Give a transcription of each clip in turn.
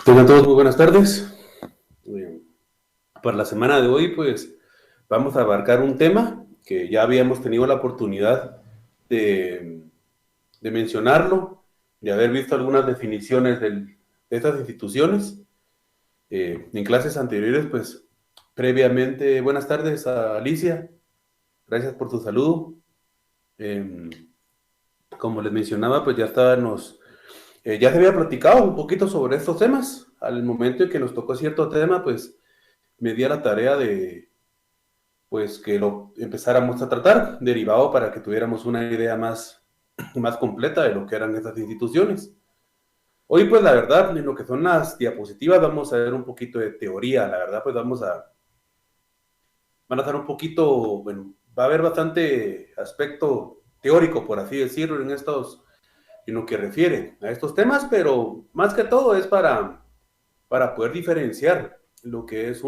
Tengan todos muy buenas tardes. Para la semana de hoy, pues vamos a abarcar un tema que ya habíamos tenido la oportunidad de, de mencionarlo, de haber visto algunas definiciones de estas instituciones en clases anteriores. Pues previamente, buenas tardes a Alicia, gracias por tu saludo. Eh, como les mencionaba, pues ya se había platicado un poquito sobre estos temas. Al momento en que nos tocó cierto tema, pues me di a la tarea de pues que lo empezáramos a tratar, derivado para que tuviéramos una idea más completa de lo que eran estas instituciones. Hoy, pues la verdad, en lo que son las diapositivas, vamos a ver un poquito de teoría. La verdad, pues van a estar un poquito, bueno, va a haber bastante aspecto teórico, por así decirlo, en lo que refiere a estos temas, pero más que todo es para poder diferenciar lo que es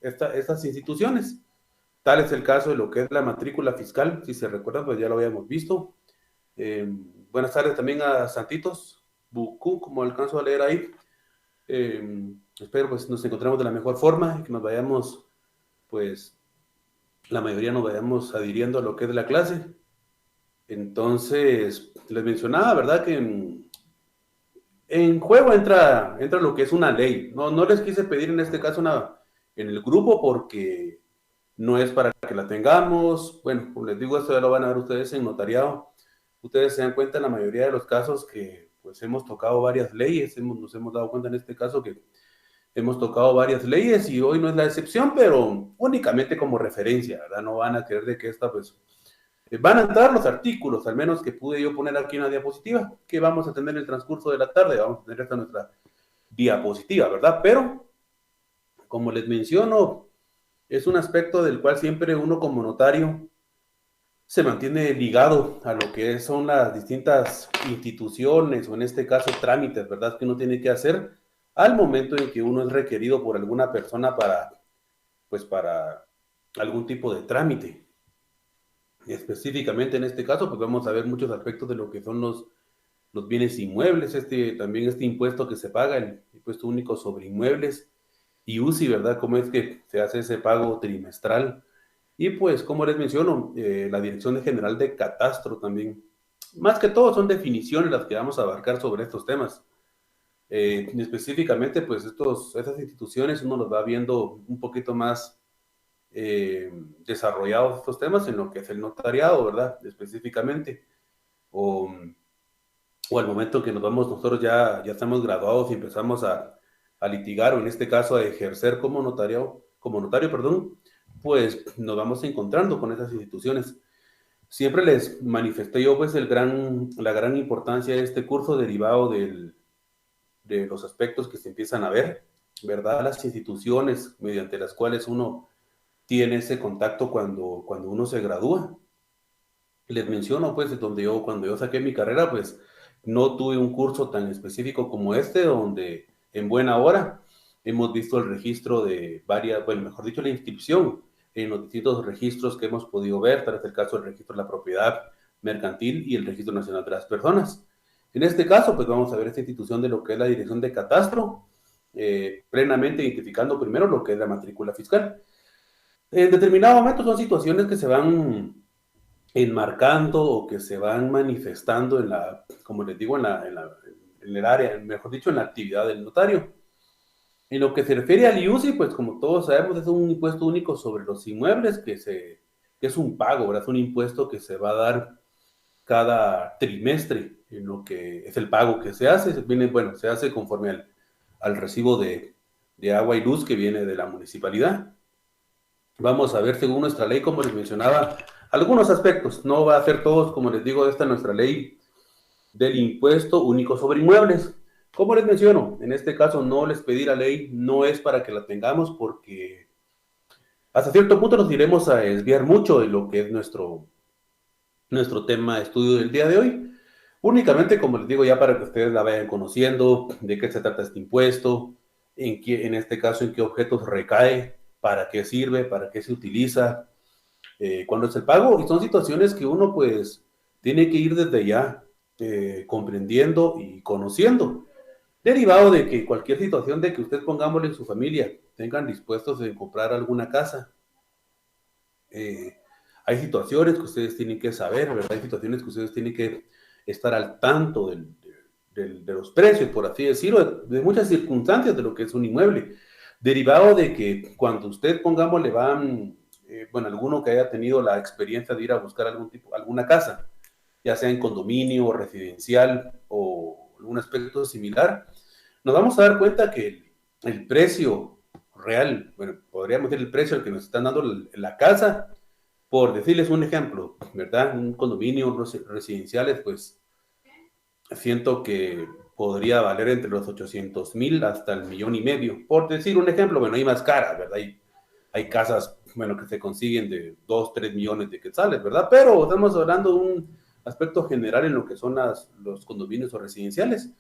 estas instituciones. Tal es el caso de lo que es la matrícula fiscal, si se recuerdan, pues ya lo habíamos visto. Buenas tardes también a Santitos, Bucú, como alcanzo a leer ahí. Espero pues nos encontremos de la mejor forma y que nos vayamos, pues la mayoría nos vayamos adhiriendo a lo que es la clase. Entonces, les mencionaba, ¿verdad? Que en juego entra lo que es una ley. No les quise pedir en este caso en el grupo porque no es para que la tengamos. Bueno, como les digo, esto ya lo van a ver ustedes en notariado. Ustedes se dan cuenta en la mayoría de los casos que pues hemos tocado varias leyes, nos hemos dado cuenta en este caso que hemos tocado varias leyes y hoy no es la excepción, pero únicamente como referencia, ¿verdad? No van a creer de que esta pues van a entrar los artículos, al menos que pude yo poner aquí en la diapositiva, que vamos a tener en el transcurso de la tarde, vamos a tener esta nuestra diapositiva, ¿verdad? Pero, como les menciono, es un aspecto del cual siempre uno como notario se mantiene ligado a lo que son las distintas instituciones o en este caso trámites, ¿verdad? Que uno tiene que hacer al momento en que uno es requerido por alguna persona para algún tipo de trámite. Específicamente en este caso, pues vamos a ver muchos aspectos de lo que son los bienes inmuebles, también este impuesto que se paga, el impuesto único sobre inmuebles, y UCI, ¿verdad? ¿Cómo es que se hace ese pago trimestral? Y pues, como les menciono, la Dirección General de Catastro también. Más que todo son definiciones las que vamos a abarcar sobre estos temas. Específicamente, pues estas instituciones uno los va viendo un poquito más desarrollados estos temas en lo que es el notariado, ¿verdad? Específicamente. O, o al momento que nos vamos, nosotros ya estamos graduados y empezamos a litigar, o en este caso a ejercer como notario, perdón, pues nos vamos encontrando con esas instituciones. Siempre les manifesté yo pues la gran importancia de este curso derivado de los aspectos que se empiezan a ver, ¿verdad? Las instituciones mediante las cuales uno tiene ese contacto cuando uno se gradúa. Les menciono pues cuando yo saqué mi carrera pues no tuve un curso tan específico como este donde en buena hora hemos visto el registro de bueno, mejor dicho, la inscripción en los distintos registros que hemos podido ver, tal es el caso del registro de la propiedad mercantil y el registro nacional de las personas. En este caso, pues vamos a ver esta institución de lo que es la Dirección de Catastro, plenamente identificando primero lo que es la matrícula fiscal. En determinado momento son situaciones que se van enmarcando o que se van manifestando como les digo, en el área, mejor dicho, en la actividad del notario. En lo que se refiere al IUCI, pues como todos sabemos, es un impuesto único sobre los inmuebles que es un pago, ¿verdad? Es un impuesto que se va a dar cada trimestre en lo que es el pago que se hace. Bueno, se hace conforme al recibo de agua y luz que viene de la municipalidad. Vamos a ver, según nuestra ley, como les mencionaba, algunos aspectos. No va a ser todos, como les digo, esta nuestra ley del impuesto único sobre inmuebles. Como les menciono, en este caso no les pedí la ley, no es para que la tengamos porque hasta cierto punto nos iremos a desviar mucho de lo que es nuestro tema de estudio del día de hoy. Únicamente, como les digo, ya para que ustedes la vayan conociendo, de qué se trata este impuesto, en este caso en qué objetos recae, para qué sirve, para qué se utiliza, cuándo es el pago, y son situaciones que uno pues tiene que ir desde ya comprendiendo y conociendo. Derivado de que cualquier situación de que usted, pongámosle en su familia, tengan dispuestos a comprar alguna casa, hay situaciones que ustedes tienen que saber, ¿verdad? Hay situaciones que ustedes tienen que estar al tanto de los precios, por así decirlo, de muchas circunstancias de lo que es un inmueble. Derivado de que cuando usted, pongamos, le van, bueno, alguno que haya tenido la experiencia de ir a buscar alguna casa, ya sea en condominio, residencial o algún aspecto similar, nos vamos a dar cuenta que el precio real, bueno, podríamos decir el precio al que nos están dando la casa, por decirles un ejemplo, ¿verdad? Un condominio residenciales, pues siento que podría valer entre los 800,000 hasta el 1,500,000. Por decir un ejemplo, bueno, hay más caras, ¿verdad? Hay casas, bueno, que se consiguen de 2, 3 millones de quetzales, ¿verdad? Pero estamos hablando de un aspecto general en lo que son los condominios o residenciales.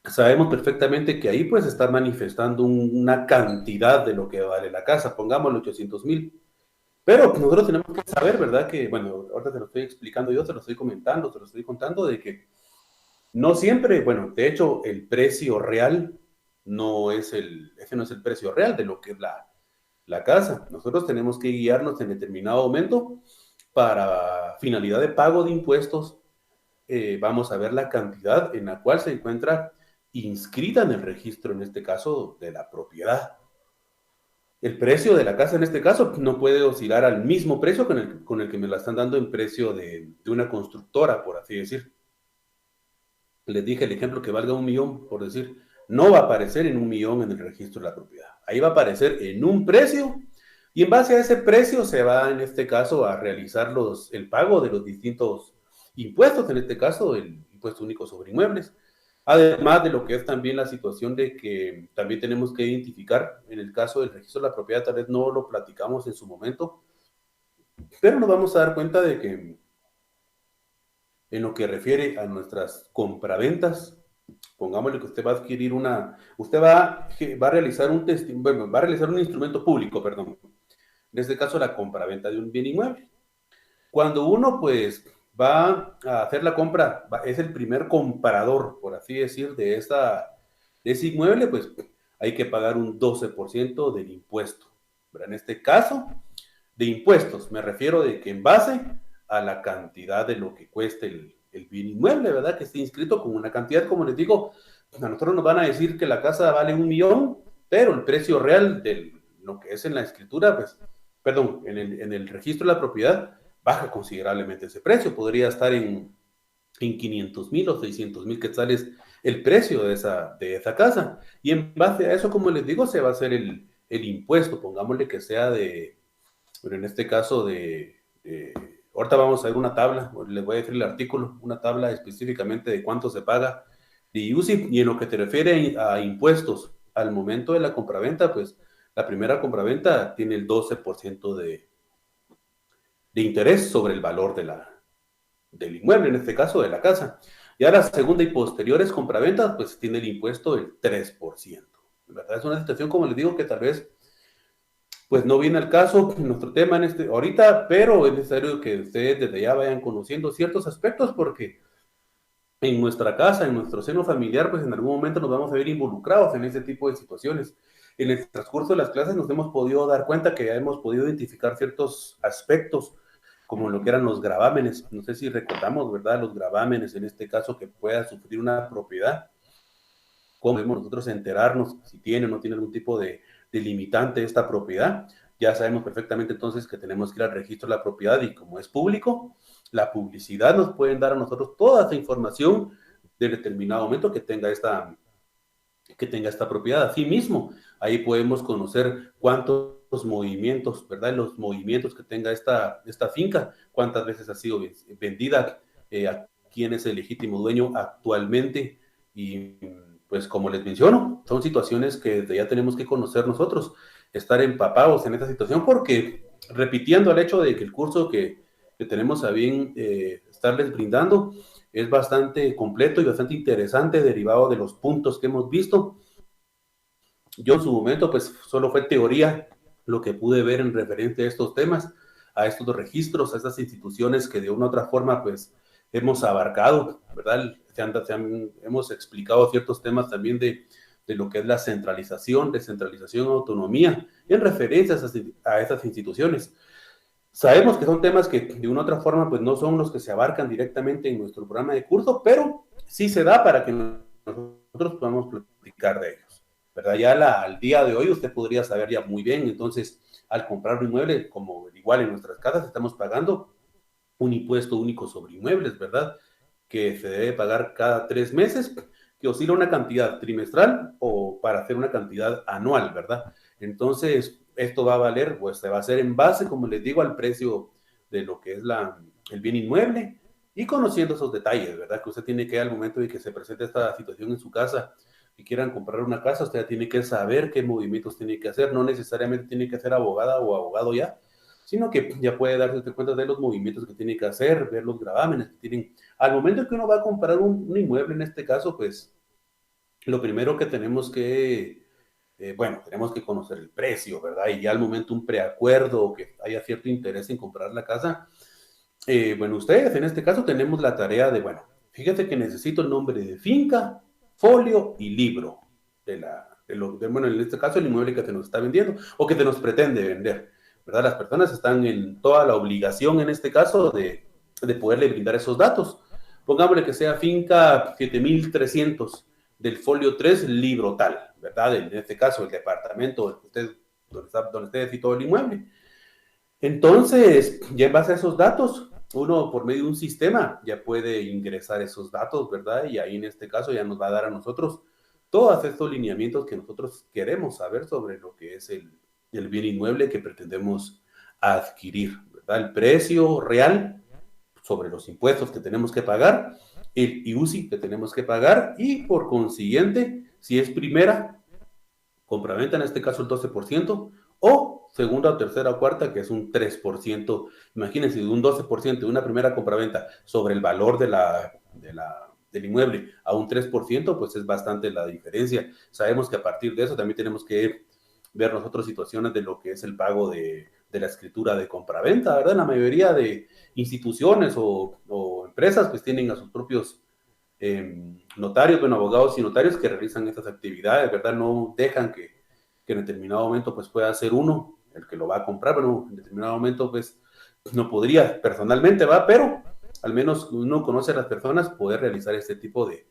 Sabemos perfectamente que ahí pues está manifestando una cantidad de lo que vale la casa, pongámosle 800,000. Pero pues, nosotros tenemos que saber, ¿verdad? Que, bueno, ahorita te lo estoy explicando yo, te lo estoy comentando, te lo estoy contando, de que no siempre, bueno, de hecho, el precio real ese no es el precio real de lo que es la casa. Nosotros tenemos que guiarnos en determinado momento para finalidad de pago de impuestos. Vamos a ver la cantidad en la cual se encuentra inscrita en el registro, en este caso, de la propiedad. El precio de la casa, en este caso, no puede oscilar al mismo precio con el que me la están dando en precio de una constructora, por así decir. Les dije el ejemplo que valga 1,000,000, por decir, no va a aparecer en 1,000,000 en el registro de la propiedad. Ahí va a aparecer en un precio y en base a ese precio se va, en este caso, a realizar el pago de los distintos impuestos, en este caso, el impuesto único sobre inmuebles. Además de lo que es también la situación de que también tenemos que identificar, en el caso del registro de la propiedad, tal vez no lo platicamos en su momento, pero nos vamos a dar cuenta de que en lo que refiere a nuestras compraventas, pongámosle que usted va a adquirir usted va a realizar bueno, va a realizar un instrumento público, perdón. En este caso, la compraventa de un bien inmueble. Cuando uno, pues, va a hacer la compra, es el primer comprador, por así decir, de ese inmueble, pues, hay que pagar un 12% del impuesto. Pero en este caso, de impuestos, me refiero de que en base a la cantidad de lo que cueste el bien inmueble, ¿verdad? Que esté inscrito con una cantidad, como les digo, a nosotros nos van a decir que la casa vale 1,000,000, pero el precio real de lo que es en la escritura, pues, perdón, en el registro de la propiedad, baja considerablemente ese precio. Podría estar en 500,000 o 600,000 quetzales el precio de esa casa. Y en base a eso, como les digo, se va a hacer el impuesto, pongámosle que sea pero en este caso ahorita vamos a ver una tabla, les voy a decir el artículo, una tabla específicamente de cuánto se paga de IUCI, y en lo que te refiere a impuestos al momento de la compraventa, pues la primera compraventa tiene el 12% de interés sobre el valor del inmueble, en este caso de la casa. Ya la segunda y posteriores compraventas, pues tiene el impuesto del 3%. ¿Verdad? Es una situación, como les digo, que tal vez pues no viene al caso nuestro tema ahorita, pero es necesario que ustedes desde ya vayan conociendo ciertos aspectos porque en nuestra casa, en nuestro seno familiar, pues en algún momento nos vamos a ver involucrados en ese tipo de situaciones. En el transcurso de las clases nos hemos podido dar cuenta que ya hemos podido identificar ciertos aspectos, como lo que eran los gravámenes. No sé si recordamos, ¿verdad? Los gravámenes, en este caso, que pueda sufrir una propiedad. ¿Cómo podemos nosotros enterarnos si tiene o no tiene algún tipo de limitante esta propiedad? Ya sabemos perfectamente entonces que tenemos que ir al registro de la propiedad y como es público, la publicidad nos puede dar a nosotros toda esta información de determinado momento que tenga esta propiedad. Asimismo, ahí podemos conocer cuántos movimientos, ¿verdad? Los movimientos que tenga esta finca, cuántas veces ha sido vendida, a quién es el legítimo dueño actualmente y pues como les menciono, son situaciones que ya tenemos que conocer nosotros, estar empapados en esta situación porque repitiendo el hecho de que el curso que tenemos a bien estarles brindando es bastante completo y bastante interesante, derivado de los puntos que hemos visto. Yo en su momento, pues solo fue teoría lo que pude ver en referente a estos temas, a estos registros, a estas instituciones que de una u otra forma, pues hemos abarcado, ¿verdad? Hemos explicado ciertos temas también de lo que es la centralización, descentralización, autonomía, en referencia a esas instituciones. Sabemos que son temas que de una u otra forma pues no son los que se abarcan directamente en nuestro programa de curso, pero sí se da para que nosotros podamos platicar de ellos, ¿verdad? Ya al día de hoy usted podría saber ya muy bien, entonces al comprar un inmueble, como igual en nuestras casas estamos pagando un impuesto único sobre inmuebles, ¿verdad? Que se debe pagar cada 3 meses, que oscila una cantidad trimestral o para hacer una cantidad anual, ¿verdad? Entonces, esto va a valer, pues se va a hacer en base, como les digo, al precio de lo que es el bien inmueble y conociendo esos detalles, ¿verdad? Que usted tiene que, al momento de que se presente esta situación en su casa, y quieran comprar una casa, usted ya tiene que saber qué movimientos tiene que hacer, no necesariamente tiene que ser abogada o abogado ya, sino que ya puede darse cuenta de los movimientos que tiene que hacer, ver los gravámenes que tienen. Al momento que uno va a comprar un inmueble, en este caso, pues lo primero que tenemos que, bueno, tenemos que conocer el precio, ¿verdad? Y ya al momento un preacuerdo o que haya cierto interés en comprar la casa, bueno, ustedes en este caso tenemos la tarea de, bueno, fíjate que necesito el nombre de finca, folio y libro bueno, en este caso el inmueble que te nos está vendiendo o que te nos pretende vender, ¿verdad? Las personas están en toda la obligación en este caso de poderle brindar esos datos. Pongámosle que sea finca 7300 del folio 3, libro tal, ¿verdad? En este caso el departamento donde usted citó el inmueble. Entonces, ya en base a esos datos, uno por medio de un sistema ya puede ingresar esos datos, ¿verdad? Y ahí en este caso ya nos va a dar a nosotros todos estos lineamientos que nosotros queremos saber sobre lo que es el bien inmueble que pretendemos adquirir, ¿verdad? El precio real sobre los impuestos que tenemos que pagar, el IUCI que tenemos que pagar y por consiguiente, si es primera, compraventa, en este caso el 12%, o segunda, tercera o cuarta, que es un 3%. Imagínense, de un 12% de una primera compraventa sobre el valor del inmueble a un 3%, pues es bastante la diferencia. Sabemos que a partir de eso también tenemos que ver nosotros situaciones de lo que es el pago de la escritura de compraventa, ¿verdad? La mayoría de instituciones o empresas pues tienen a sus propios notarios, bueno, abogados y notarios que realizan estas actividades, ¿verdad? No dejan que en determinado momento pues pueda ser uno el que lo va a comprar, pero en determinado momento pues no podría personalmente, ¿va? Pero al menos uno conoce a las personas poder realizar este tipo de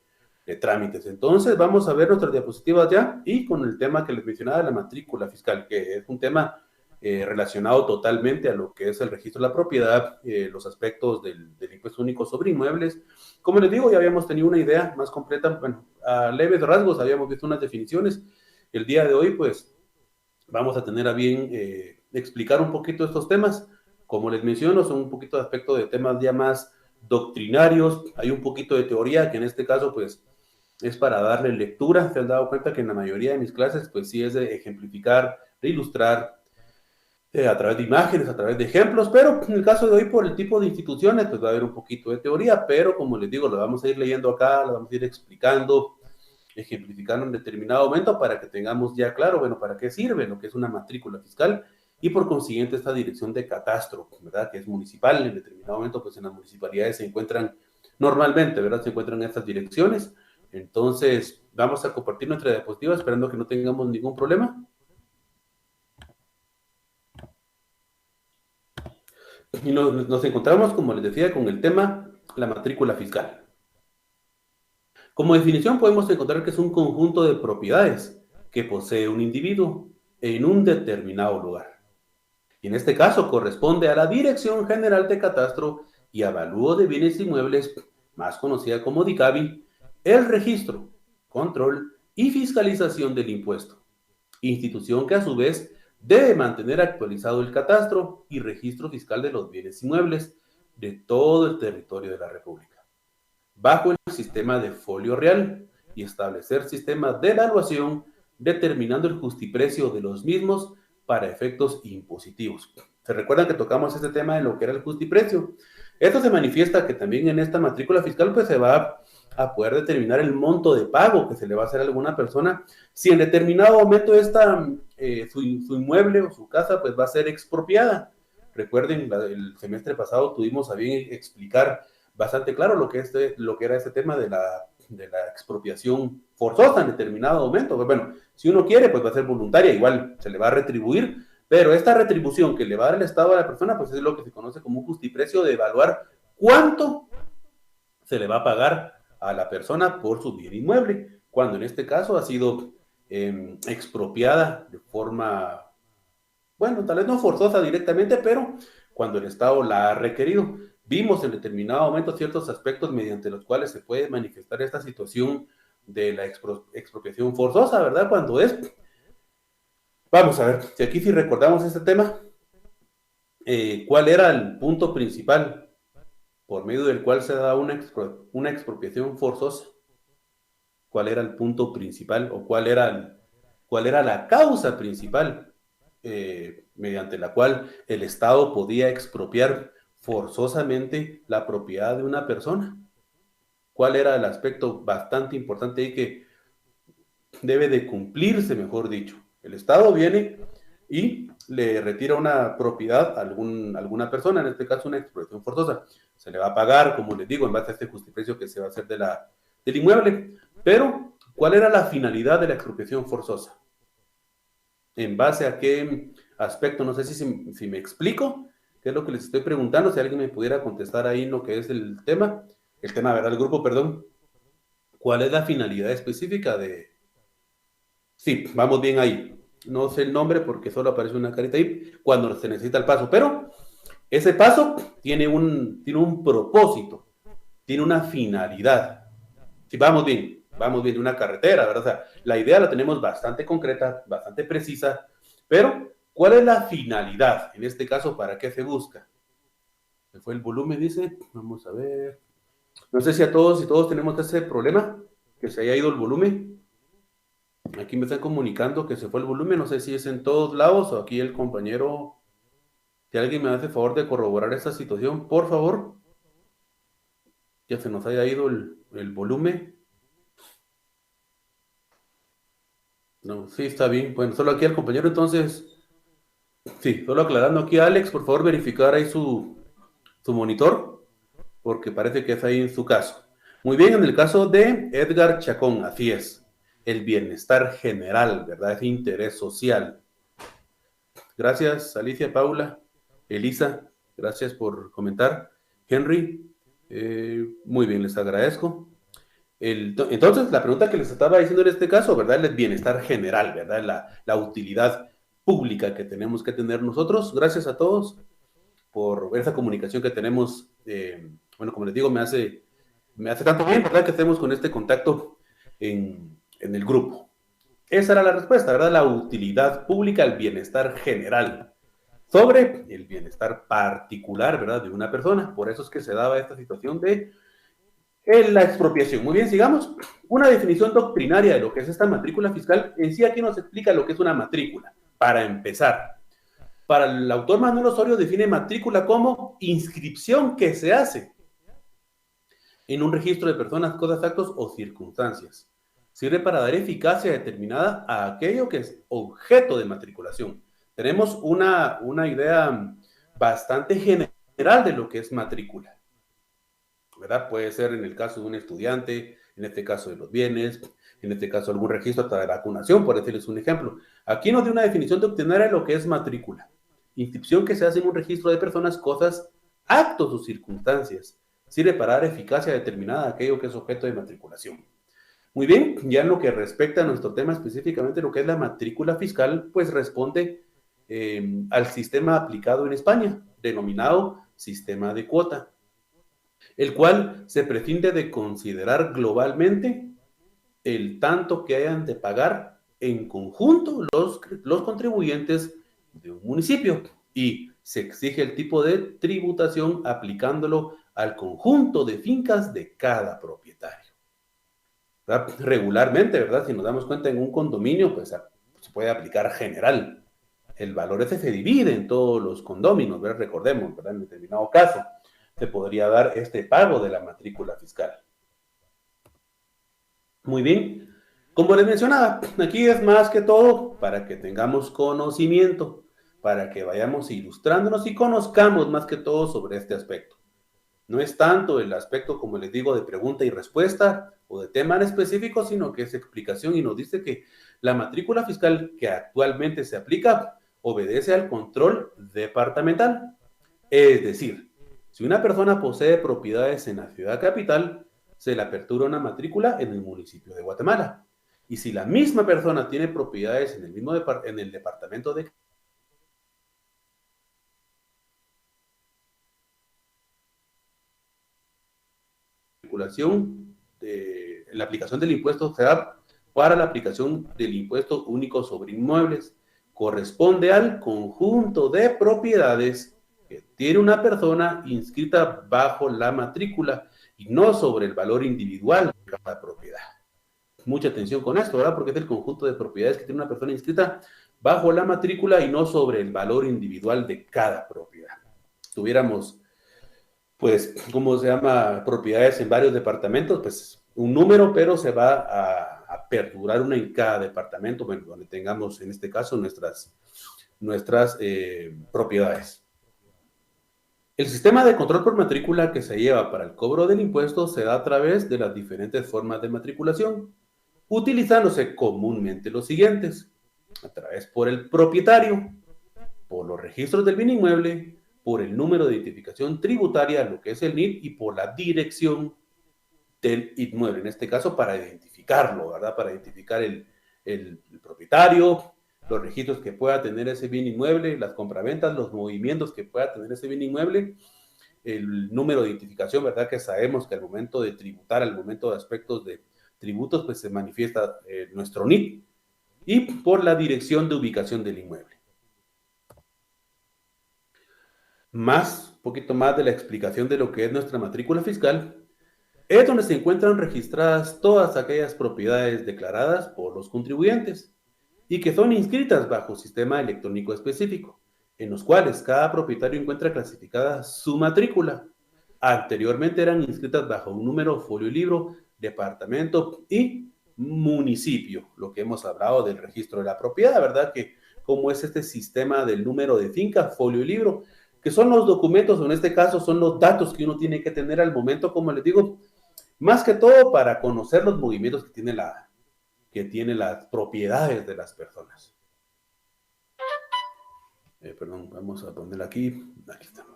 trámites. Entonces vamos a ver nuestras diapositivas ya y con el tema que les mencionaba, la matrícula fiscal, que es un tema relacionado totalmente a lo que es el registro de la propiedad, los aspectos del impuesto único sobre inmuebles. Como les digo, ya habíamos tenido una idea más completa, bueno, a leves rasgos habíamos visto unas definiciones. El día de hoy, pues, vamos a tener a bien explicar un poquito estos temas. Como les menciono, son un poquito de aspecto de temas ya más doctrinarios, hay un poquito de teoría que en este caso, pues, es para darle lectura. Se han dado cuenta que en la mayoría de mis clases, pues sí es de ejemplificar, de ilustrar, a través de imágenes, a través de ejemplos, pero en el caso de hoy, por el tipo de instituciones, pues va a haber un poquito de teoría, pero como les digo, lo vamos a ir leyendo acá, lo vamos a ir explicando, ejemplificando en determinado momento para que tengamos ya claro, bueno, para qué sirve lo que es una matrícula fiscal y por consiguiente esta dirección de catastro, ¿verdad? Que es municipal, en determinado momento, pues en las municipalidades se encuentran normalmente, ¿verdad? Se encuentran estas direcciones. Entonces, vamos a compartir nuestra diapositiva esperando que no tengamos ningún problema. Y nos encontramos, como les decía, con el tema la matrícula fiscal. Como definición podemos encontrar que es un conjunto de propiedades que posee un individuo en un determinado lugar. Y en este caso corresponde a la Dirección General de Catastro y Avalúo de Bienes Inmuebles, más conocida como DICABI, el registro, control y fiscalización del impuesto, institución que a su vez debe mantener actualizado el catastro y registro fiscal de los bienes inmuebles de todo el territorio de la República, bajo el sistema de folio real y establecer sistemas de evaluación determinando el justiprecio de los mismos para efectos impositivos. ¿Se recuerdan que tocamos este tema de lo que era el justiprecio? Esto se manifiesta que también en esta matrícula fiscal pues se va a poder determinar el monto de pago que se le va a hacer a alguna persona si en determinado momento su inmueble o su casa pues va a ser expropiada. Recuerden, el semestre pasado tuvimos a bien explicar bastante claro lo que era este tema de la expropiación forzosa en determinado momento. Pues bueno, si uno quiere, pues va a ser voluntaria, igual se le va a retribuir, pero esta retribución que le va a dar el Estado a la persona, pues es lo que se conoce como un justiprecio de evaluar cuánto se le va a pagar a la persona por su bien inmueble, cuando en este caso ha sido expropiada de forma, bueno, tal vez no forzosa directamente, pero cuando el Estado la ha requerido. Vimos en determinado momento ciertos aspectos mediante los cuales se puede manifestar esta situación de la expropiación forzosa, ¿verdad? Cuando es, vamos a ver, si aquí sí recordamos este tema, ¿cuál era el punto principal por medio del cual se da una expropiación forzosa? ¿Cuál era el punto principal o cuál era la causa principal mediante la cual el Estado podía expropiar forzosamente la propiedad de una persona? ¿Cuál era el aspecto bastante importante ahí que debe de cumplirse, mejor dicho? El Estado viene y le retira una propiedad a alguna persona, en este caso una expropiación forzosa. Se le va a pagar, como les digo, en base a este justiprecio que se va a hacer del inmueble. Pero, ¿cuál era la finalidad de la expropiación forzosa? ¿En base a qué aspecto? No sé si me explico, qué es lo que les estoy preguntando, si alguien me pudiera contestar ahí en lo que es el tema, ¿verdad? El grupo, perdón. ¿Cuál es la finalidad específica de...? Sí, vamos bien ahí. No sé el nombre porque solo aparece una carita ahí cuando se necesita el paso, pero ese paso tiene un propósito, tiene una finalidad. Sí, vamos bien de una carretera, ¿verdad? O sea, la idea la tenemos bastante concreta, bastante precisa, pero ¿cuál es la finalidad? En este caso, ¿para qué se busca? ¿Se fue el volumen, dice? Vamos a ver. No sé si todos tenemos ese problema, que se haya ido el volumen. Aquí me están comunicando que se fue el volumen, no sé si es en todos lados o aquí el compañero, si alguien me hace favor de corroborar esta situación, por favor, que se nos haya ido el volumen. No, sí, está bien. Bueno, solo aquí el compañero, entonces, sí, solo aclarando aquí, Alex, por favor, verificar ahí su monitor, porque parece que es ahí en su caso. Muy bien, en el caso de Edgar Chacón, así es, el bienestar general, ¿verdad? Es interés social. Gracias, Alicia, Paula, Elisa, gracias por comentar. Henry, muy bien, les agradezco. Entonces, la pregunta que les estaba diciendo en este caso, ¿verdad? El bienestar general, ¿verdad? La utilidad pública que tenemos que tener nosotros. Gracias a todos por esa comunicación que tenemos. Bueno, como les digo, me hace tanto bien, ¿verdad? Que estemos con este contacto en el grupo. Esa era la respuesta, ¿verdad? La utilidad pública, el bienestar general sobre el bienestar particular, ¿verdad? De una persona. Por eso es que se daba esta situación de la expropiación. Muy bien, sigamos. Una definición doctrinaria de lo que es esta matrícula fiscal. En sí aquí nos explica lo que es una matrícula. Para empezar, para el autor Manuel Osorio define matrícula como inscripción que se hace en un registro de personas, cosas, actos o circunstancias. Sirve para dar eficacia determinada a aquello que es objeto de matriculación. Tenemos una idea bastante general de lo que es matrícula, ¿verdad? Puede ser en el caso de un estudiante, en este caso de los bienes, en este caso algún registro hasta de vacunación, por decirles un ejemplo. Aquí nos dio una definición doctrinaria de lo que es matrícula. Inscripción que se hace en un registro de personas, cosas, actos o circunstancias. Sirve para dar eficacia determinada a aquello que es objeto de matriculación. Muy bien, ya en lo que respecta a nuestro tema específicamente, lo que es la matrícula fiscal, pues responde al sistema aplicado en España, denominado sistema de cuota, el cual se prescinde de considerar globalmente el tanto que hayan de pagar en conjunto los contribuyentes de un municipio y se exige el tipo de tributación aplicándolo al conjunto de fincas de cada propietario. ¿Verdad? Regularmente, ¿verdad? Si nos damos cuenta en un condominio, pues se puede aplicar general. El valor ese se divide en todos los condóminos, ¿verdad? Recordemos, ¿verdad? En determinado caso se podría dar este pago de la matrícula fiscal. Muy bien. Como les mencionaba, aquí es más que todo para que tengamos conocimiento, para que vayamos ilustrándonos y conozcamos más que todo sobre este aspecto. No es tanto el aspecto, como les digo, de pregunta y respuesta o de tema en específico, sino que es explicación y nos dice que la matrícula fiscal que actualmente se aplica obedece al control departamental. Es decir, si una persona posee propiedades en la ciudad capital, se le apertura una matrícula en el municipio de Guatemala. Y si la misma persona tiene propiedades en el mismo en el departamento de matriculación, la aplicación del impuesto se da para la aplicación del impuesto único sobre inmuebles. Corresponde al conjunto de propiedades que tiene una persona inscrita bajo la matrícula y no sobre el valor individual de cada propiedad. Mucha atención con esto, ¿verdad? Porque es el conjunto de propiedades que tiene una persona inscrita bajo la matrícula y no sobre el valor individual de cada propiedad. Tuviéramos, pues, ¿cómo se llama? Propiedades en varios departamentos, pues un número, pero se va a perdurar una en cada departamento, bueno, donde tengamos en este caso nuestras propiedades. El sistema de control por matrícula que se lleva para el cobro del impuesto se da a través de las diferentes formas de matriculación, utilizándose comúnmente los siguientes: a través por el propietario, por los registros del bien inmueble, por el número de identificación tributaria, lo que es el NIT, y por la dirección del inmueble, en este caso para identificarlo, ¿verdad? Para identificar el propietario, los registros que pueda tener ese bien inmueble, las compraventas, los movimientos que pueda tener ese bien inmueble, el número de identificación, ¿verdad? Que sabemos que al momento de tributar, al momento de aspectos de tributos, pues se manifiesta nuestro NIT, y por la dirección de ubicación del inmueble. Un poquito más de la explicación de lo que es nuestra matrícula fiscal, es donde se encuentran registradas todas aquellas propiedades declaradas por los contribuyentes y que son inscritas bajo sistema electrónico específico, en los cuales cada propietario encuentra clasificada su matrícula. Anteriormente eran inscritas bajo un número, folio y libro, departamento y municipio, lo que hemos hablado del registro de la propiedad, ¿verdad? Que cómo es este sistema del número de finca, folio y libro, que son los documentos, o en este caso son los datos que uno tiene que tener al momento, como les digo, más que todo para conocer los movimientos que tiene las propiedades de las personas. Perdón, vamos a poner aquí está.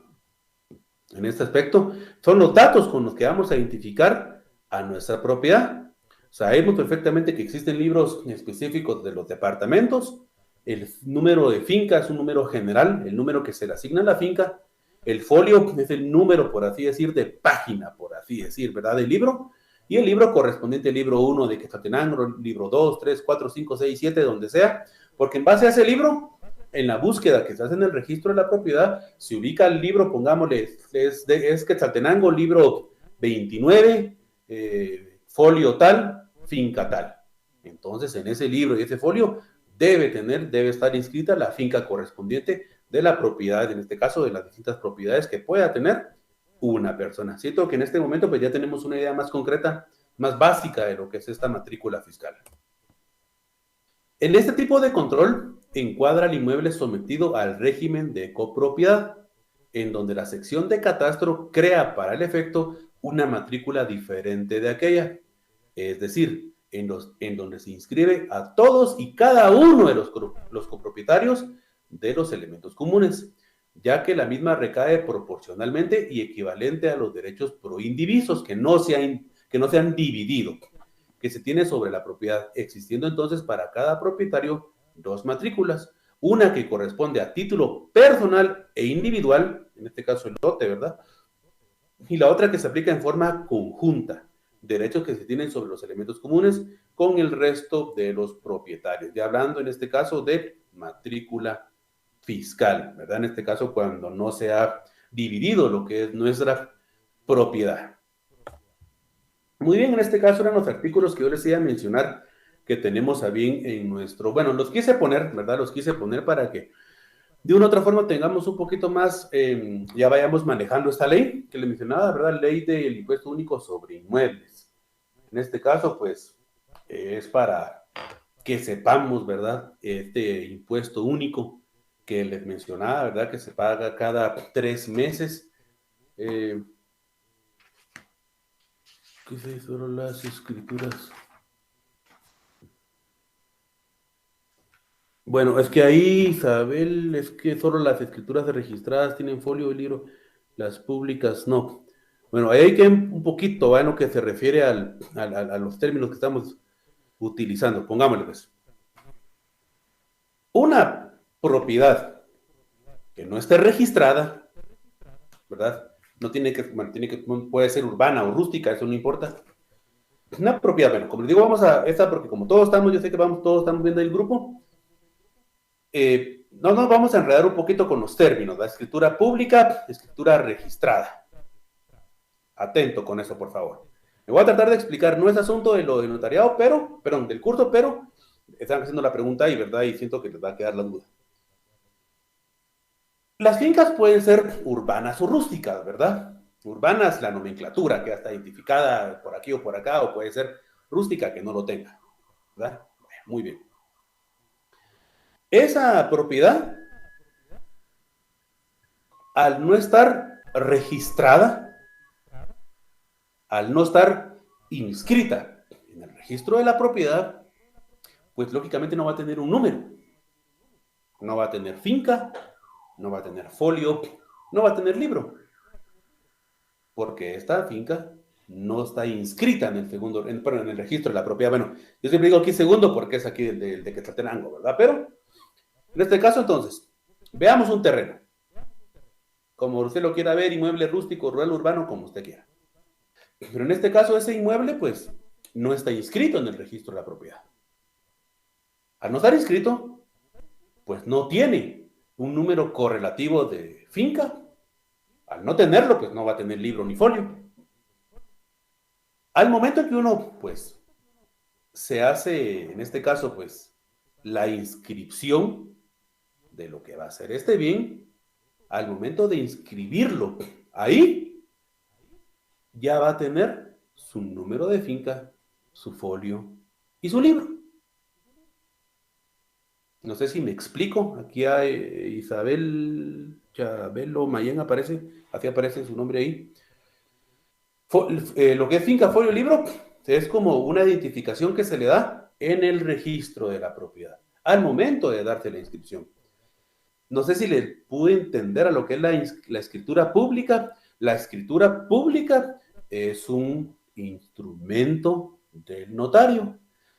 En este aspecto, son los datos con los que vamos a identificar a nuestra propiedad. Sabemos perfectamente que existen libros específicos de los departamentos. El número de finca es un número general, el número que se le asigna a la finca. El folio es el número, por así decir, de página, por así decir, ¿verdad? Del libro. Y el libro correspondiente al libro 1 de Quetzaltenango, libro 2, 3, 4, 5, 6, 7, donde sea. Porque en base a ese libro, en la búsqueda que se hace en el registro de la propiedad, se ubica el libro, pongámosle, es Quetzaltenango, libro 29, folio tal, finca tal. Entonces, en ese libro y ese folio debe estar inscrita la finca correspondiente de la propiedad, en este caso de las distintas propiedades que pueda tener una persona. Siento que en este momento pues ya tenemos una idea más concreta, más básica de lo que es esta matrícula fiscal. En este tipo de control encuadra el inmueble sometido al régimen de copropiedad, en donde la sección de catastro crea para el efecto una matrícula diferente de aquella, es decir, en donde se inscribe a todos y cada uno de los copropietarios de los elementos comunes, ya que la misma recae proporcionalmente y equivalente a los derechos proindivisos que no se han dividido, que se tiene sobre la propiedad, existiendo entonces para cada propietario dos matrículas, una que corresponde a título personal e individual, en este caso el lote, ¿verdad? Y la otra que se aplica en forma conjunta, derechos que se tienen sobre los elementos comunes con el resto de los propietarios. Ya hablando en este caso de matrícula fiscal, ¿verdad? En este caso cuando no se ha dividido lo que es nuestra propiedad. Muy bien, en este caso eran los artículos que yo les iba a mencionar que tenemos a bien en nuestro, bueno, los quise poner, ¿verdad? Los quise poner para que de una u otra forma tengamos un poquito más, ya vayamos manejando esta ley que le mencionaba, ¿verdad? Ley del impuesto único sobre inmuebles. En este caso, pues, es para que sepamos, ¿verdad? Este impuesto único que les mencionaba, ¿verdad? Que se paga cada 3 meses. ¿Qué es eso? Solo las escrituras. Bueno, es que ahí, Isabel, es que solo las escrituras registradas tienen folio del libro, las públicas no. Bueno, ahí hay que un poquito, ¿va? En lo que se refiere a los términos que estamos utilizando. Pongámosle pues. Una propiedad que no esté registrada, ¿verdad? No tiene que, bueno, puede ser urbana o rústica, eso no importa. Una propiedad, bueno, como les digo, vamos a esta porque como todos estamos, yo sé que todos estamos viendo el grupo, no nos vamos a enredar un poquito con los términos, la escritura pública, escritura registrada. Atento con eso, por favor. Me voy a tratar de explicar, no es asunto de lo del notariado, perdón, del curso, pero están haciendo la pregunta y, ¿verdad? Y siento que les va a quedar la duda. Las fincas pueden ser urbanas o rústicas, ¿verdad? Urbanas, la nomenclatura que ya está identificada por aquí o por acá, o puede ser rústica que no lo tenga, ¿verdad? Bueno, muy bien. Esa propiedad, al no estar registrada, al no estar inscrita en el registro de la propiedad, pues lógicamente no va a tener un número. No va a tener finca, no va a tener folio, no va a tener libro. Porque esta finca no está inscrita en el segundo, en el registro de la propiedad. Bueno, yo siempre digo aquí segundo porque es aquí el de Quetzaltenango, ¿verdad? Pero en este caso, entonces, veamos un terreno. Como usted lo quiera ver, inmueble rústico, rural, urbano, como usted quiera. Pero en este caso, ese inmueble, pues, no está inscrito en el registro de la propiedad. Al no estar inscrito, pues no tiene un número correlativo de finca. Al no tenerlo, pues no va a tener libro ni folio. Al momento en que uno, pues, se hace, en este caso, pues, la inscripción de lo que va a ser este bien, al momento de inscribirlo ahí, ya va a tener su número de finca, su folio y su libro. No sé si me explico. Aquí hay Isabel Chabelo Mayen aparece, así aparece su nombre ahí. Lo que es finca, folio, libro, es como una identificación que se le da en el registro de la propiedad, al momento de darse la inscripción. No sé si le pude entender a lo que es la escritura pública. La escritura pública es un instrumento del notario,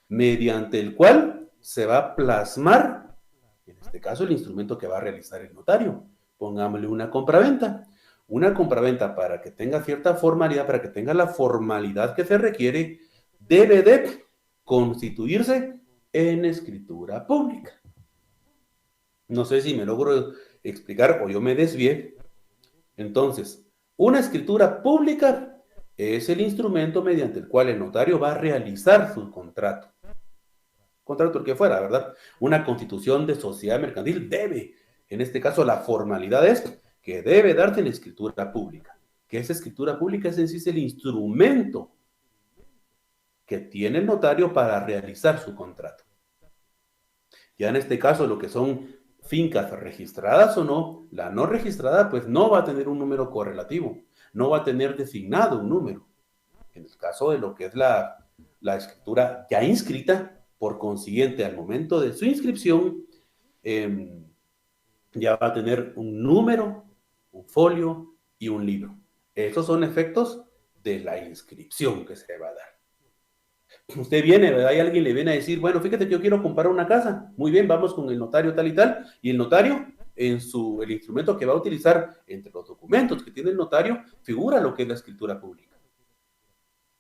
mediante el cual se va a plasmar, en este caso, el instrumento que va a realizar el notario. Pongámosle una compraventa. Una compraventa, para que tenga cierta formalidad, para que tenga la formalidad que se requiere, debe de constituirse en escritura pública. No sé si me logro explicar o yo me desvié. Entonces, una escritura pública es el instrumento mediante el cual el notario va a realizar su contrato. Contrato el que fuera, ¿verdad? Una constitución de sociedad mercantil debe, en este caso la formalidad es que debe darse en escritura pública. Que esa escritura pública es en sí el instrumento que tiene el notario para realizar su contrato. Ya en este caso lo que son fincas registradas o no, la no registrada pues no va a tener un número correlativo, no va a tener designado un número. En el caso de lo que es la escritura ya inscrita, por consiguiente al momento de su inscripción, ya va a tener un número, un folio y un libro. Esos son efectos de la inscripción que se va a dar. Usted viene, ¿verdad? Y alguien le viene a decir, bueno, fíjate que yo quiero comprar una casa. Muy bien, vamos con el notario tal y tal. Y el notario, el instrumento que va a utilizar entre los documentos que tiene el notario, figura lo que es la escritura pública.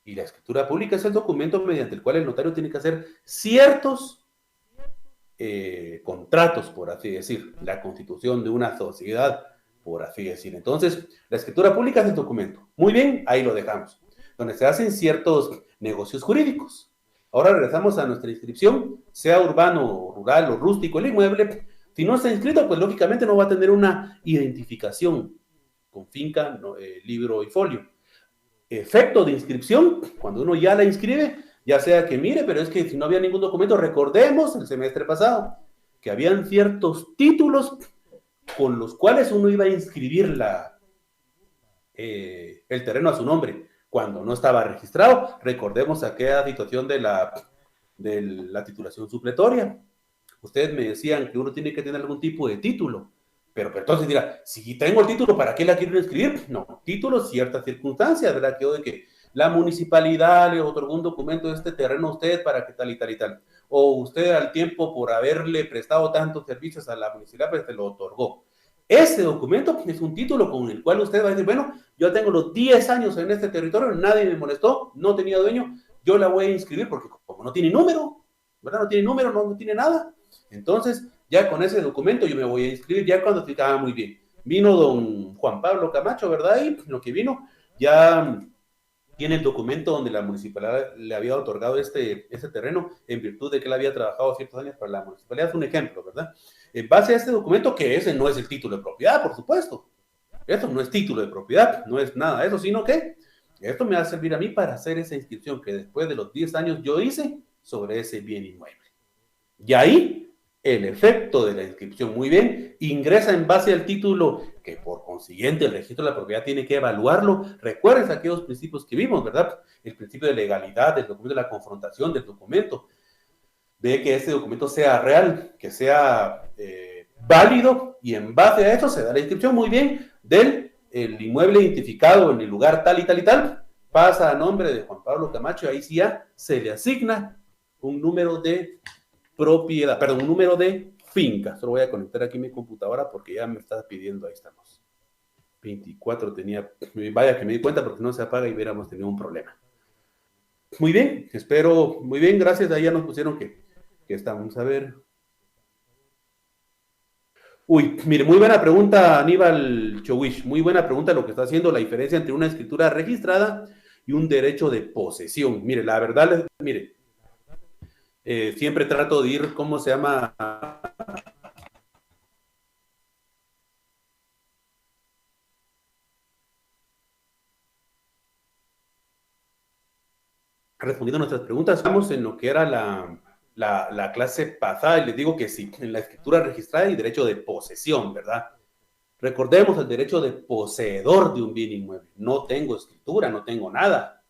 Y la escritura pública es el documento mediante el cual el notario tiene que hacer ciertos contratos, por así decir, la constitución de una sociedad, por así decir. Entonces, la escritura pública es el documento. Muy bien, ahí lo dejamos, donde se hacen ciertos negocios jurídicos. Ahora regresamos a nuestra inscripción, sea urbano, rural o rústico el inmueble. Si no está inscrito, pues lógicamente no va a tener una identificación con finca, libro y folio. Efecto de inscripción, cuando uno ya la inscribe, ya sea que mire, pero es que si no había ningún documento, recordemos el semestre pasado, que habían ciertos títulos con los cuales uno iba a inscribir el terreno a su nombre. cuando no estaba registrado. Recordemos aquella situación de la titulación supletoria. Ustedes me decían que uno tiene que tener algún tipo de título, pero entonces dirá, si tengo el título, ¿para qué la quiero inscribir? No, título, ciertas circunstancias, ¿verdad? Que de que la municipalidad le otorgó un documento de este terreno a usted para que tal y tal y tal. O usted al tiempo, por haberle prestado tantos servicios a la municipalidad, pues se lo otorgó. Ese documento es un título con el cual usted va a decir, bueno, yo tengo los 10 años en este territorio, nadie me molestó, no tenía dueño, yo la voy a inscribir porque como no tiene número, ¿verdad? No tiene número, no tiene nada. Entonces, ya con ese documento yo me voy a inscribir, ya cuando estaba muy bien. Vino don Juan Pablo Camacho, ¿verdad? Y lo que vino, ya tiene el documento donde la municipalidad le había otorgado ese terreno en virtud de que él había trabajado ciertos años para la municipalidad. Es un ejemplo, ¿verdad? En base a este documento, que ese no es el título de propiedad, por supuesto. Esto no es título de propiedad, no es nada de eso, sino que esto me va a servir a mí para hacer esa inscripción que después de los 10 años yo hice sobre ese bien inmueble. Y ahí, el efecto de la inscripción, muy bien, ingresa en base al título, que por consiguiente el registro de la propiedad tiene que evaluarlo. Recuerden aquellos principios que vimos, ¿verdad? El principio de legalidad, del documento, de la confrontación del documento. Ve que este documento sea real, que sea válido, y en base a eso se da la inscripción, muy bien, del el inmueble identificado en el lugar tal y tal y tal, pasa a nombre de Juan Pablo Camacho, y ahí sí ya se le asigna un número de propiedad, perdón, un número de finca. Solo voy a conectar aquí mi computadora porque ya me está pidiendo, ahí estamos. 24 tenía, vaya que me di cuenta porque no se apaga y hubiéramos tenido un problema. Muy bien, espero, muy bien, gracias, ahí ya nos pusieron que estamos, a ver. Uy, mire, muy buena pregunta, Aníbal Chowish, muy buena pregunta lo que está haciendo, la diferencia entre una escritura registrada y un derecho de posesión. Mire, la verdad, mire, siempre trato de ir, ¿cómo se llama? Respondiendo a nuestras preguntas, estamos en lo que era la clase pasada, y les digo que sí, en la escritura registrada y derecho de posesión, ¿verdad? Recordemos el derecho de poseedor de un bien inmueble. No tengo escritura, no tengo nada.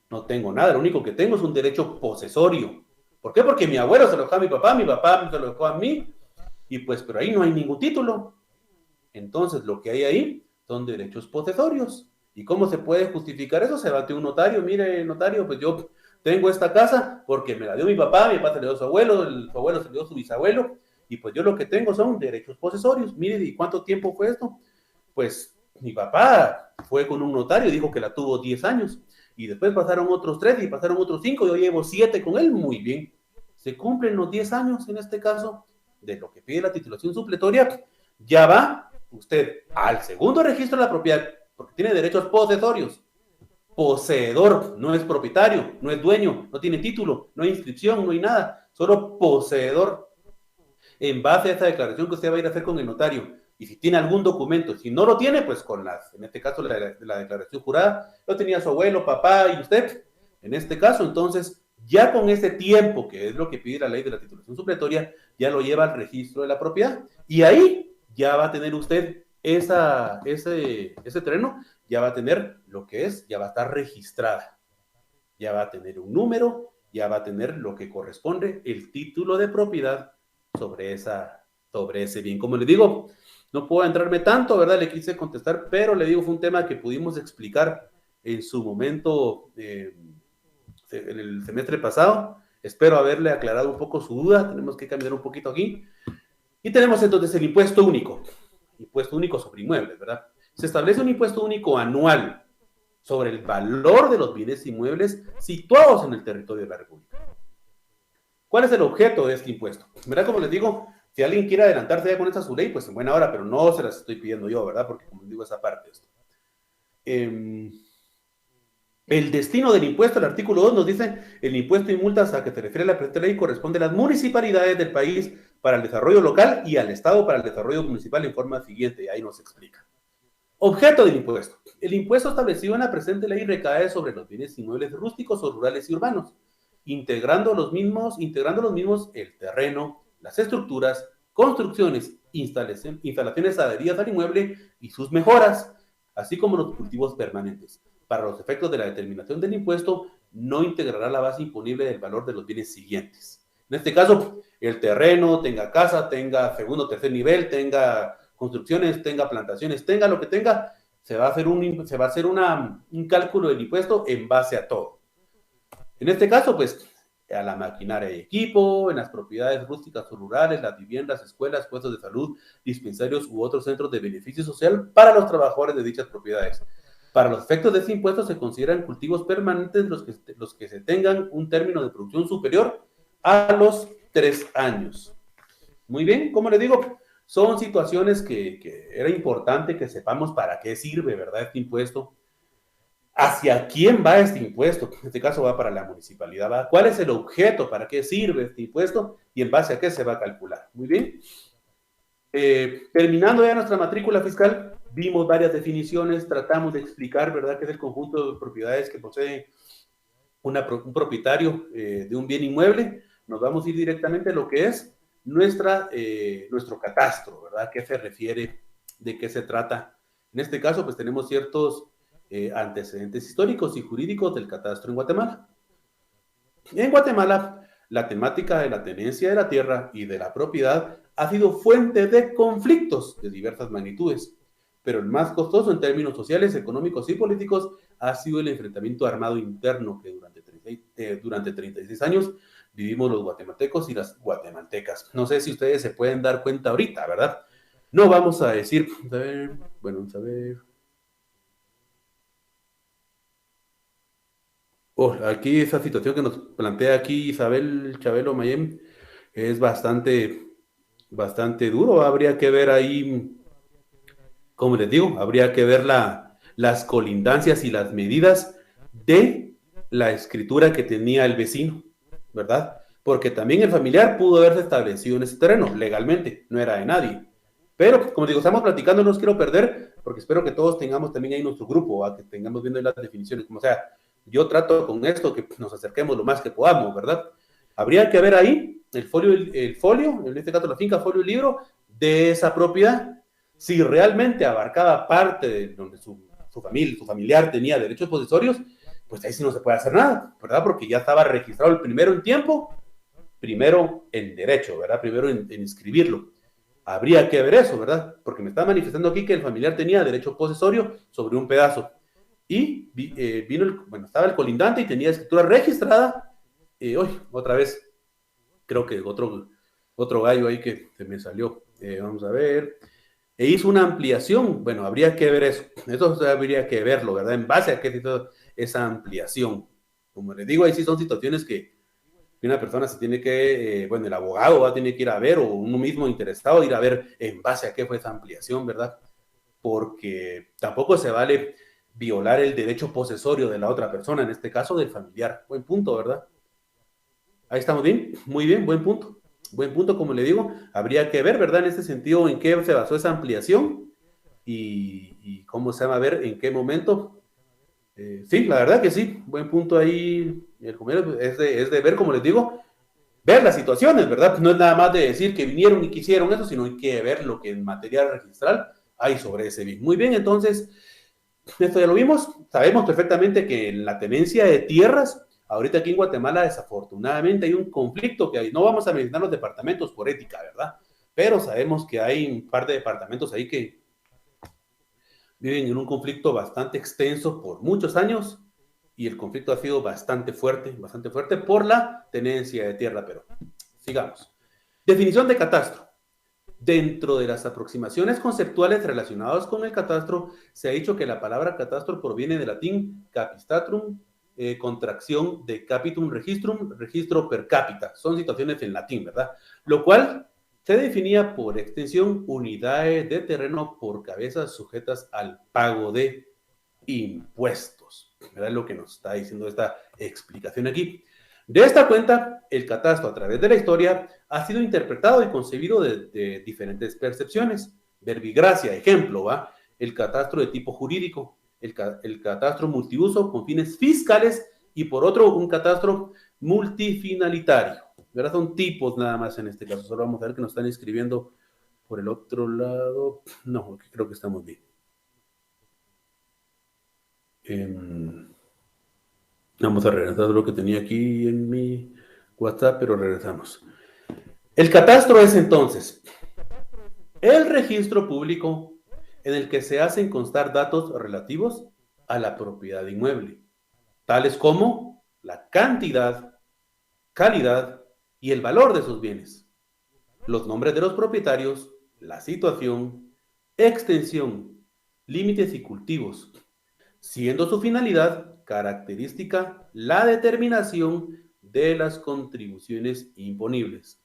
No tengo nada, lo único que tengo es un derecho posesorio. ¿Por qué? Porque mi abuelo se lo dejó a mi papá se lo dejó a mí, y pues, pero ahí no hay ningún título. Entonces, lo que hay ahí son derechos posesorios. ¿Y cómo se puede justificar eso? Se va ante un notario, mire, notario, pues yo tengo esta casa porque me la dio mi papá se la dio a su abuelo, su abuelo se la dio a su bisabuelo, y pues yo lo que tengo son derechos posesorios. Mire, ¿y cuánto tiempo fue esto? Pues mi papá fue con un notario y dijo que la tuvo 10 años, y después pasaron otros 3 y pasaron otros 5, yo llevo 7 con él, muy bien. Se cumplen los 10 años en este caso de lo que pide la titulación supletoria, ya va usted al segundo registro de la propiedad, porque tiene derechos posesorios. Poseedor, no es propietario, no es dueño, no tiene título, no hay inscripción, no hay nada, solo poseedor. En base a esa declaración que usted va a ir a hacer con el notario, y si tiene algún documento, si no lo tiene, pues con en este caso la declaración jurada, lo tenía su abuelo, papá y usted, en este caso, entonces, ya con ese tiempo, que es lo que pide la ley de la titulación supletoria, ya lo lleva al registro de la propiedad, y ahí ya va a tener usted ese terreno, ya va a tener lo que es, ya va a estar registrada, ya va a tener un número, ya va a tener lo que corresponde, el título de propiedad sobre ese bien. Como le digo, no puedo entrarme tanto, ¿verdad? Le quise contestar, pero le digo, fue un tema que pudimos explicar en su momento en el semestre pasado. Espero haberle aclarado un poco su duda. Tenemos que cambiar un poquito aquí. Y tenemos entonces el impuesto único sobre inmuebles, ¿verdad? Se establece un impuesto único anual sobre el valor de los bienes inmuebles situados en el territorio de la República. ¿Cuál es el objeto de este impuesto? ¿Verdad? Como les digo, si alguien quiere adelantarse ya con esta su ley, pues en buena hora, pero no se las estoy pidiendo yo, ¿verdad? Porque como les digo, esa parte. El destino del impuesto, el artículo 2 nos dice, el impuesto y multas a que se refiere la presente ley corresponde a las municipalidades del país para el desarrollo local y al Estado para el desarrollo municipal en forma siguiente, y ahí nos explica. Objeto del impuesto. El impuesto establecido en la presente ley recae sobre los bienes inmuebles rústicos o rurales y urbanos, integrando los mismos el terreno, las estructuras, construcciones, instalaciones adheridas al inmueble y sus mejoras, así como los cultivos permanentes, para los efectos de la determinación del impuesto, no integrará la base imponible del valor de los bienes siguientes. En este caso, el terreno, tenga casa, tenga segundo o tercer nivel, tenga construcciones, tenga plantaciones, tenga lo que tenga, se va a hacer un cálculo del impuesto en base a todo. En este caso, pues, a la maquinaria y equipo, en las propiedades rústicas o rurales, las viviendas, escuelas, puestos de salud, dispensarios u otros centros de beneficio social para los trabajadores de dichas propiedades. Para los efectos de ese impuesto se consideran cultivos permanentes los que se tengan un término de producción superior a los 3 años. Muy bien, como les digo, son situaciones que era importante que sepamos para qué sirve, ¿verdad? Este impuesto. ¿Hacia quién va este impuesto? En este caso va para la municipalidad. ¿Va? ¿Cuál es el objeto? ¿Para qué sirve este impuesto? Y en base a qué se va a calcular. Muy bien. Terminando ya nuestra matrícula fiscal, vimos varias definiciones, tratamos de explicar, ¿verdad?, qué es el conjunto de propiedades que posee un propietario de un bien inmueble. Nos vamos a ir directamente a lo que es nuestro catastro, ¿verdad? ¿Qué se refiere? ¿De qué se trata? En este caso, pues tenemos ciertos antecedentes históricos y jurídicos del catastro en Guatemala. En Guatemala, la temática de la tenencia de la tierra y de la propiedad ha sido fuente de conflictos de diversas magnitudes, pero el más costoso en términos sociales, económicos y políticos ha sido el enfrentamiento armado interno que durante 36 años vivimos los guatemaltecos y las guatemaltecas. No sé si ustedes se pueden dar cuenta ahorita, ¿verdad? No vamos a decir, vamos a ver. Aquí esa situación que nos plantea aquí Isabel Chabelo Mayem es bastante duro. Habría que ver ahí, como les digo, habría que ver las colindancias y las medidas de la escritura que tenía el vecino, ¿verdad? Porque también el familiar pudo haberse establecido en ese terreno legalmente, no era de nadie. Pero, como digo, estamos platicando, no os quiero perder, porque espero que todos tengamos también ahí nuestro grupo, ¿va? Que tengamos viendo las definiciones, como sea. Yo trato con esto que nos acerquemos lo más que podamos, ¿verdad? Habría que ver ahí el folio, en este caso la finca, folio y libro, de esa propiedad, si realmente abarcaba parte de donde su familiar tenía derechos posesorios, pues ahí sí no se puede hacer nada, ¿verdad? Porque ya estaba registrado el primero en tiempo, primero en derecho, ¿verdad? Primero en inscribirlo. Habría que ver eso, ¿verdad? Porque me está manifestando aquí que el familiar tenía derecho posesorio sobre un pedazo. Y estaba el colindante y tenía escritura registrada. Otra vez, creo que otro gallo ahí que se me salió. Vamos a ver. E hizo una ampliación. Bueno, habría que ver eso. Eso habría que verlo, ¿verdad? En base a qué hizo esa ampliación. Como les digo, ahí sí son situaciones que una persona se tiene que, el abogado va a tener que ir a ver, o uno mismo interesado ir a ver en base a qué fue esa ampliación, ¿verdad? Porque tampoco se vale violar el derecho posesorio de la otra persona, en este caso del familiar. Buen punto, ¿verdad? Ahí estamos bien, muy bien, buen punto. Buen punto, como le digo, habría que ver, ¿verdad? En este sentido, en qué se basó esa ampliación y cómo se va a ver en qué momento. Sí, la verdad que sí, buen punto ahí, el compañero, es de ver, como les digo, ver las situaciones, ¿verdad? No es nada más de decir que vinieron y quisieron eso, sino hay que ver lo que en materia registral hay sobre ese bien. Muy bien, entonces, esto ya lo vimos. Sabemos perfectamente que en la tenencia de tierras, ahorita aquí en Guatemala, desafortunadamente hay un conflicto que hay. No vamos a mencionar los departamentos por ética, ¿verdad? Pero sabemos que hay un par de departamentos ahí que viven en un conflicto bastante extenso por muchos años y el conflicto ha sido bastante fuerte por la tenencia de tierra, pero sigamos. Definición de catastro. Dentro de las aproximaciones conceptuales relacionadas con el catastro, se ha dicho que la palabra catastro proviene del latín capistatrum, contracción de capitum registrum, registro per cápita. Son situaciones en latín, ¿verdad? Lo cual se definía por extensión unidades de terreno por cabezas sujetas al pago de impuestos. ¿Verdad? Es lo que nos está diciendo esta explicación aquí. De esta cuenta, el catastro a través de la historia ha sido interpretado y concebido de diferentes percepciones. Verbigracia, ejemplo, ¿va? El catastro de tipo jurídico, el catastro multiuso con fines fiscales y por otro un catastro multifinalitario. ¿Verdad? Son tipos nada más en este caso. Solo vamos a ver que nos están escribiendo por el otro lado. No, creo que estamos bien. Vamos a regresar a lo que tenía aquí en mi WhatsApp, pero regresamos. El catastro es entonces el registro público en el que se hacen constar datos relativos a la propiedad inmueble, tales como la cantidad, calidad y el valor de sus bienes, los nombres de los propietarios, la situación, extensión, límites y cultivos, siendo su finalidad característica la determinación de las contribuciones imponibles.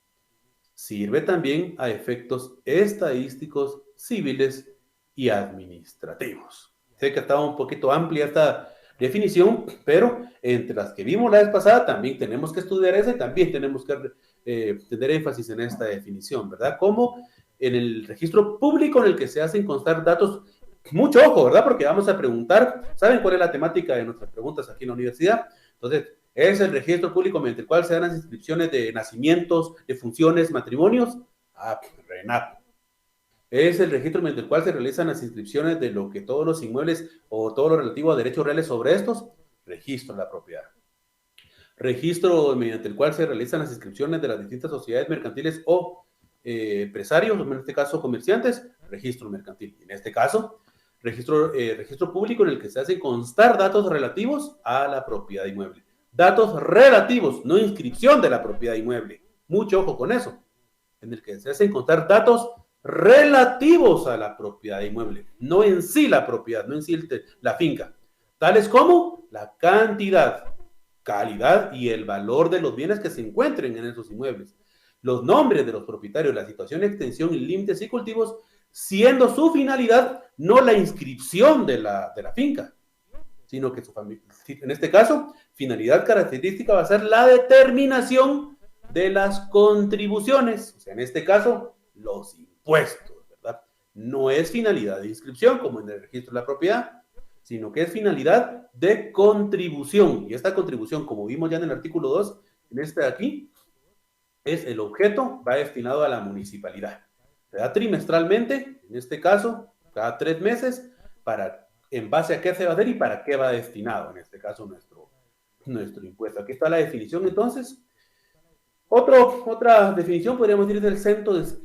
Sirve también a efectos estadísticos, civiles y administrativos. Sé que estaba un poquito amplia esta definición, pero entre las que vimos la vez pasada también tenemos que estudiar esa y también tenemos que tener énfasis en esta definición, ¿verdad? Como en el registro público en el que se hacen constar datos, mucho ojo, ¿verdad? Porque vamos a preguntar, ¿saben cuál es la temática de nuestras preguntas aquí en la universidad? Entonces, es el registro público mediante el cual se dan las inscripciones de nacimientos, de funciones, matrimonios. RENAP. Es el registro mediante el cual se realizan las inscripciones de lo que todos los inmuebles o todo lo relativo a derechos reales sobre estos. Registro de la propiedad. Registro mediante el cual se realizan las inscripciones de las distintas sociedades mercantiles o empresarios, en este caso comerciantes. Registro mercantil. En este caso, registro público en el que se hacen constar datos relativos a la propiedad inmueble. Datos relativos, no inscripción de la propiedad inmueble. Mucho ojo con eso. En el que se hacen constar datos relativos a la propiedad inmueble, no en sí la propiedad, no en sí la finca, tales como la cantidad, calidad y el valor de los bienes que se encuentren en esos inmuebles, los nombres de los propietarios, la situación, extensión, límites y cultivos, siendo su finalidad no la inscripción de la finca, sino que en este caso, finalidad característica va a ser la determinación de las contribuciones, o sea, en este caso, los impuestos, ¿verdad? No es finalidad de inscripción, como en el registro de la propiedad, sino que es finalidad de contribución. Y esta contribución, como vimos ya en el artículo 2, en este de aquí, es el objeto, va destinado a la municipalidad. Se da trimestralmente, en este caso, cada 3 meses, para en base a qué se va a hacer y para qué va destinado, en este caso, nuestro impuesto. Aquí está la definición, entonces. Otra definición, podríamos decir,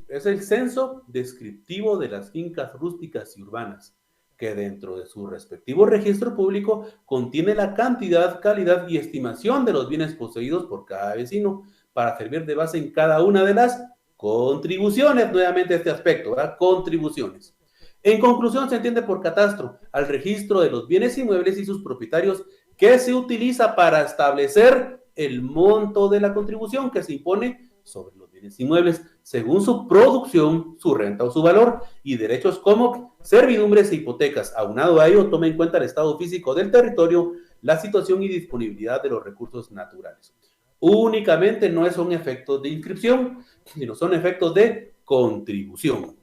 es el censo descriptivo de las fincas rústicas y urbanas, que dentro de su respectivo registro público contiene la cantidad, calidad y estimación de los bienes poseídos por cada vecino, para servir de base en cada una de las contribuciones, nuevamente este aspecto, ¿verdad? Contribuciones. En conclusión, se entiende por catastro al registro de los bienes inmuebles y sus propietarios que se utiliza para establecer el monto de la contribución que se impone sobre los bienes inmuebles según su producción, su renta o su valor, y derechos como servidumbres e hipotecas. Aunado a ello, toma en cuenta el estado físico del territorio, la situación y disponibilidad de los recursos naturales. Únicamente no son efectos de inscripción, sino son efectos de contribución.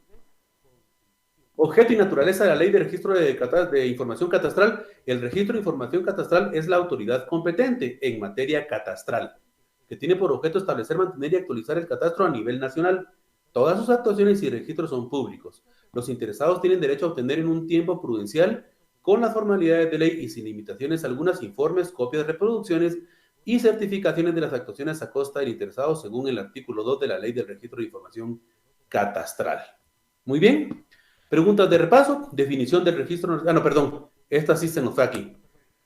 Objeto y naturaleza de la Ley de Registro de Información Catastral. El Registro de Información Catastral es la autoridad competente en materia catastral, que tiene por objeto establecer, mantener y actualizar el catastro a nivel nacional. Todas sus actuaciones y registros son públicos. Los interesados tienen derecho a obtener en un tiempo prudencial, con las formalidades de ley y sin limitaciones algunas, informes, copias de reproducciones y certificaciones de las actuaciones a costa del interesado según el artículo 2 de la Ley del Registro de Información Catastral. Muy bien. Preguntas de repaso, definición del registro. No, perdón, esta sí se nos fue aquí.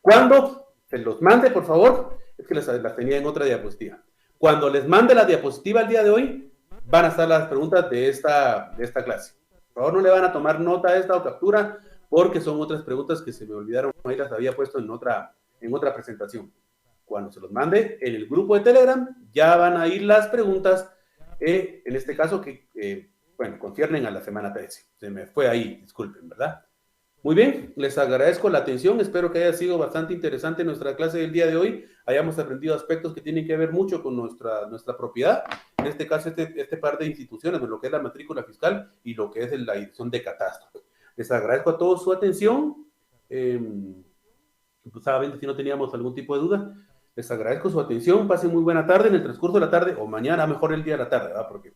Cuando se los mande, por favor, es que las tenía en otra diapositiva. Cuando les mande la diapositiva el día de hoy, van a estar las preguntas de esta clase. Por favor, no le van a tomar nota de esta o captura, porque son otras preguntas que se me olvidaron, ahí las había puesto en otra presentación. Cuando se los mande en el grupo de Telegram, ya van a ir las preguntas, en este caso, que conciernen a la semana 13. Se me fue ahí, disculpen, ¿verdad? Muy bien, les agradezco la atención, espero que haya sido bastante interesante nuestra clase del día de hoy, hayamos aprendido aspectos que tienen que ver mucho con nuestra propiedad, en este caso este par de instituciones, lo que es la matrícula fiscal y lo que es la edición de catastro. Les agradezco a todos su atención, saben si no teníamos algún tipo de duda, les agradezco su atención, pasen muy buena tarde en el transcurso de la tarde, o mañana mejor el día de la tarde, ¿verdad? Porque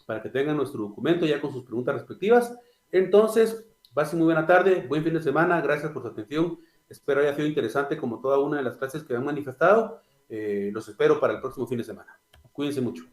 para que tengan nuestro documento ya con sus preguntas respectivas. Entonces, pasen muy buena tarde, buen fin de semana, gracias por su atención Espero haya sido interesante como toda una de las clases que han manifestado. Los espero para el próximo fin de semana. Cuídense mucho.